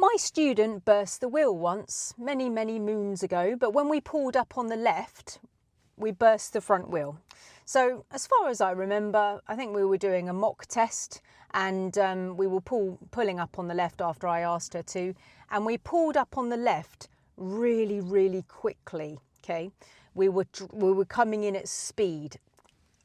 My student burst the wheel once, many, many moons ago, but when we pulled up on the left, we burst the front wheel. So as far as I remember, I think we were doing a mock test, and we were pulling up on the left after I asked her to, and we pulled up on the left really, really quickly, okay? We were coming in at speed.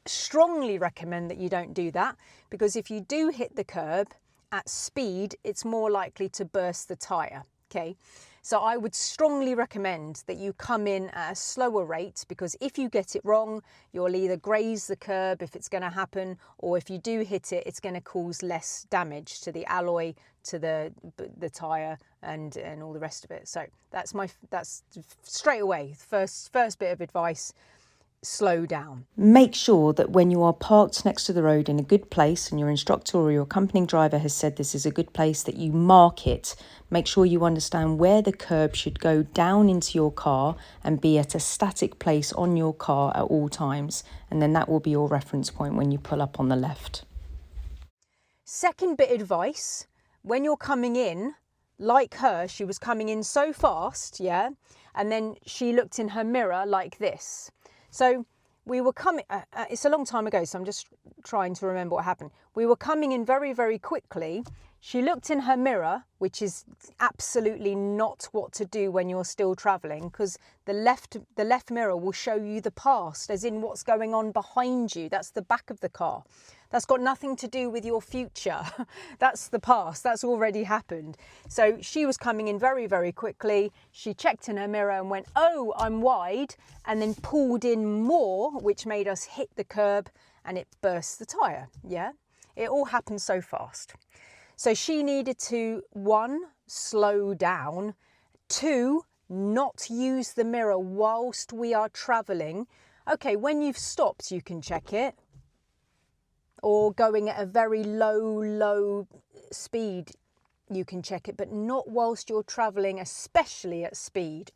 Strongly recommend that you don't do that, because if you do hit the curb at speed, it's more likely to burst the tyre, okay? So I would strongly recommend that you come in at a slower rate, because if you get it wrong, you'll either graze the curb if it's going to happen, or if you do hit it, it's going to cause less damage to the alloy, to the tyre and all the rest of it. So that's straight away, first bit of advice. Slow down. Make sure that when you are parked next to the road in a good place and your instructor or your accompanying driver has said this is a good place, that you mark it. Make sure you understand where the curb should go down into your car and be at a static place on your car at all times. And then that will be your reference point when you pull up on the left. Second bit of advice, when you're coming in, like her, she was coming in so fast, yeah? And then she looked in her mirror like this. So we were coming, it's a long time ago, so I'm just trying to remember what happened. We were coming in very, very quickly. She looked in her mirror, which is absolutely not what to do when you're still travelling, because the left mirror will show you the past, as in what's going on behind you. That's the back of the car. That's got nothing to do with your future. That's the past. That's already happened. So she was coming in very, very quickly. She checked in her mirror and went, oh, I'm wide, and then pulled in more, which made us hit the curb, and it burst the tyre. Yeah, it all happened so fast. So she needed to, 1, slow down, 2, not use the mirror whilst we are travelling. Okay, when you've stopped, you can check it, or going at a very low speed, you can check it, but not whilst you're travelling, especially at speed.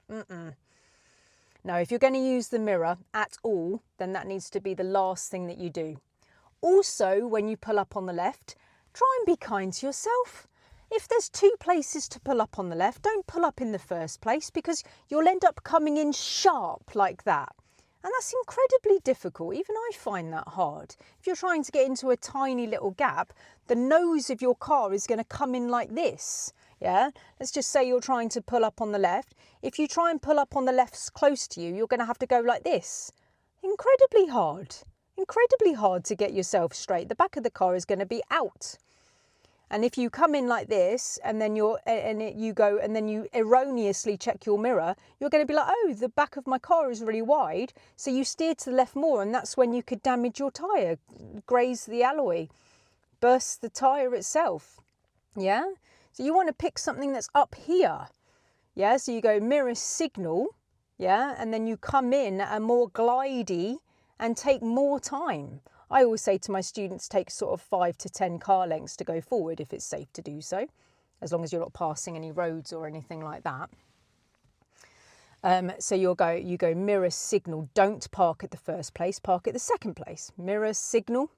Now, if you're going to use the mirror at all, then that needs to be the last thing that you do. Also, when you pull up on the left, try and be kind to yourself. If there's 2 places to pull up on the left, don't pull up in the first place, because you'll end up coming in sharp like that. And that's incredibly difficult. Even I find that hard. If you're trying to get into a tiny little gap, the nose of your car is going to come in like this. Yeah, let's just say you're trying to pull up on the left. If you try and pull up on the left close to you, you're going to have to go like this. Incredibly hard to get yourself straight. The back of the car is going to be out. And if you come in like this, and then you erroneously check your mirror, you're going to be like, oh, the back of my car is really wide. So you steer to the left more, and that's when you could damage your tyre, graze the alloy, burst the tyre itself. Yeah? So you want to pick something that's up here. Yeah? So you go mirror signal, yeah? And then you come in at a more glidey and take more time. I always say to my students, take sort of 5 to 10 car lengths to go forward if it's safe to do so, as long as you're not passing any roads or anything like that. So you go mirror signal, don't park at the first place, park at the second place. Mirror signal,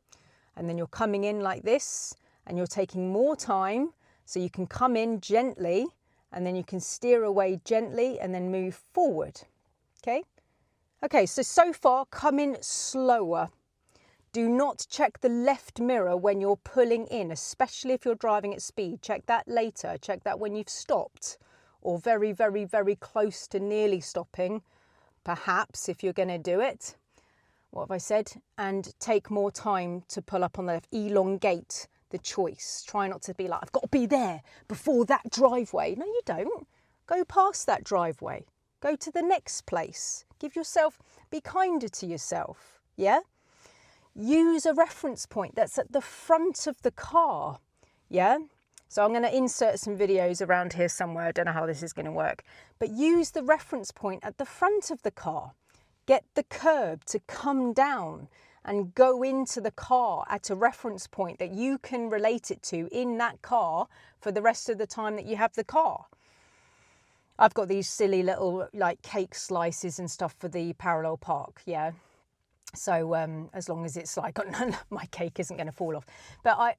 and then you're coming in like this, and you're taking more time, so you can come in gently, and then you can steer away gently and then move forward. Okay, so far, come in slower. Do not check the left mirror when you're pulling in, especially if you're driving at speed. Check that later. Check that when you've stopped, or very, very, very close to nearly stopping, perhaps, if you're going to do it. What have I said? And take more time to pull up on the left. Elongate the choice. Try not to be like, I've got to be there before that driveway. No, you don't. Go past that driveway. Go to the next place. Be kinder to yourself. Yeah? Use a reference point that's at the front of the car, yeah? So I'm going to insert some videos around here somewhere. I don't know how this is going to work. But use the reference point at the front of the car. Get the curb to come down and go into the car at a reference point that you can relate it to in that car for the rest of the time that you have the car. I've got these silly little like cake slices and stuff for the parallel park, yeah? So as long as it's like, my cake isn't going to fall off. But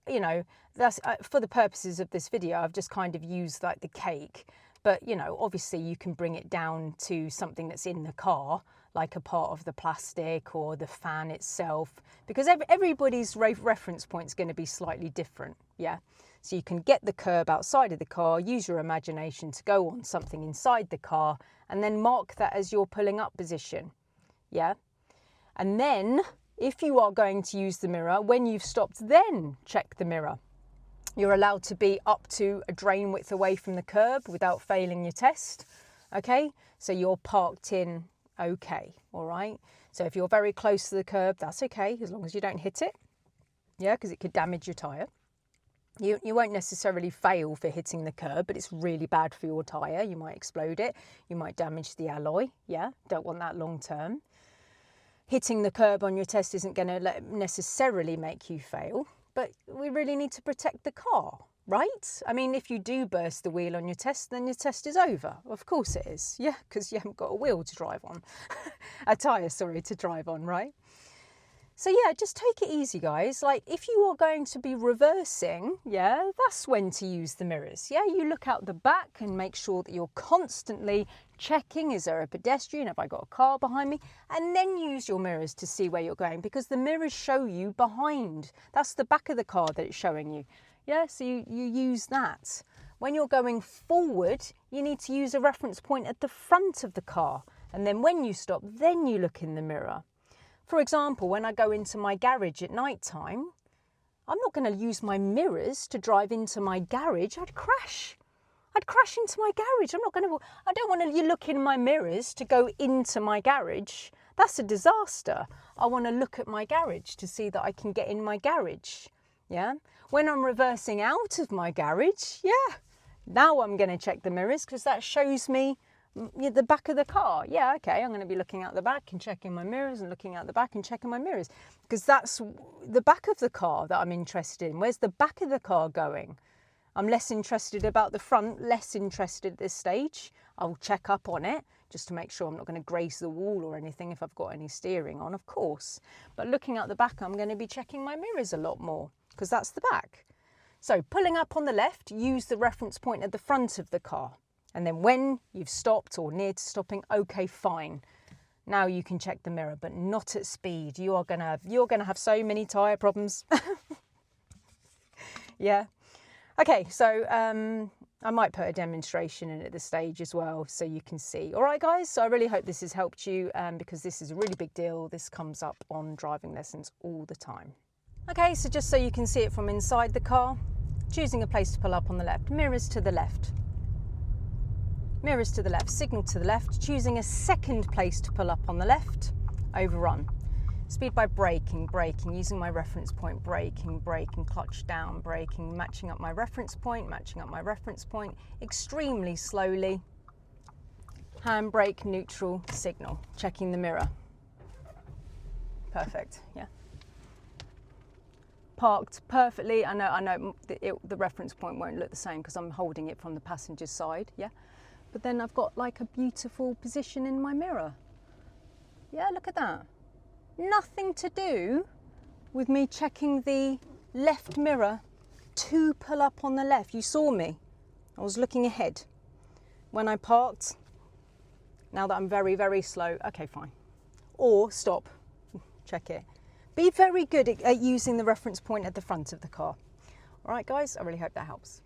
that's for the purposes of this video, I've just kind of used like the cake. But, obviously you can bring it down to something that's in the car, like a part of the plastic or the fan itself, because everybody's reference point is going to be slightly different. Yeah. So you can get the curb outside of the car, use your imagination to go on something inside the car, and then mark that as your pulling up position. Yeah. And then if you are going to use the mirror, when you've stopped, then check the mirror. You're allowed to be up to a drain width away from the curb without failing your test. Okay, so you're parked in okay, all right? So if you're very close to the curb, that's okay, as long as you don't hit it. Yeah, because it could damage your tyre. You won't necessarily fail for hitting the curb, but it's really bad for your tyre. You might explode it. You might damage the alloy. Yeah, don't want that long term. Hitting the curb on your test isn't going to necessarily make you fail, but we really need to protect the car, right? I mean, if you do burst the wheel on your test, then your test is over. Of course it is. Yeah, because you haven't got a wheel to drive on. A tyre, sorry, to drive on, right? So yeah, just take it easy, guys. Like if you are going to be reversing, yeah, that's when to use the mirrors. Yeah, you look out the back and make sure that you're constantly checking, is there a pedestrian? Have I got a car behind me? And then use your mirrors to see where you're going, because the mirrors show you behind. That's the back of the car that it's showing you. Yeah, so you use that. When you're going forward, you need to use a reference point at the front of the car. And then when you stop, then you look in the mirror. For example, when I go into my garage at night time, I'm not going to use my mirrors to drive into my garage. I'd crash. I'd crash into my garage. I don't want to look in my mirrors to go into my garage. That's a disaster. I want to look at my garage to see that I can get in my garage. Yeah. When I'm reversing out of my garage, yeah, now I'm going to check the mirrors because that shows me the back of the car. Yeah, okay, I'm going to be looking out the back and checking my mirrors and looking out the back and checking my mirrors, because that's the back of the car that I'm interested in. Where's the back of the car going? I'm less interested about the front, less interested at this stage. I'll check up on it just to make sure I'm not going to graze the wall or anything if I've got any steering on, of course. But looking out the back, I'm going to be checking my mirrors a lot more because that's the back. So pulling up on the left, use the reference point at the front of the car. And then when you've stopped or near to stopping, okay, fine. Now you can check the mirror, but not at speed. You're gonna have so many tyre problems. Yeah. Okay, so I might put a demonstration in at this stage as well so you can see. All right, guys, so I really hope this has helped you because this is a really big deal. This comes up on driving lessons all the time. Okay, so just so you can see it from inside the car, choosing a place to pull up on the left, mirrors to the left. Mirrors to the left, signal to the left, choosing a second place to pull up on the left, overrun. Speed by braking, using my reference point, braking, clutch down, braking, matching up my reference point, extremely slowly. Handbrake, neutral, signal, checking the mirror. Perfect, yeah. Parked perfectly. I know the reference point won't look the same because I'm holding it from the passenger's side, yeah. But then I've got like a beautiful position in my mirror. Yeah, look at that. Nothing to do with me checking the left mirror to pull up on the left. You saw me. I was looking ahead. When I parked, now that I'm very, very slow, okay, fine. Or stop, check it. Be very good at using the reference point at the front of the car. All right, guys, I really hope that helps.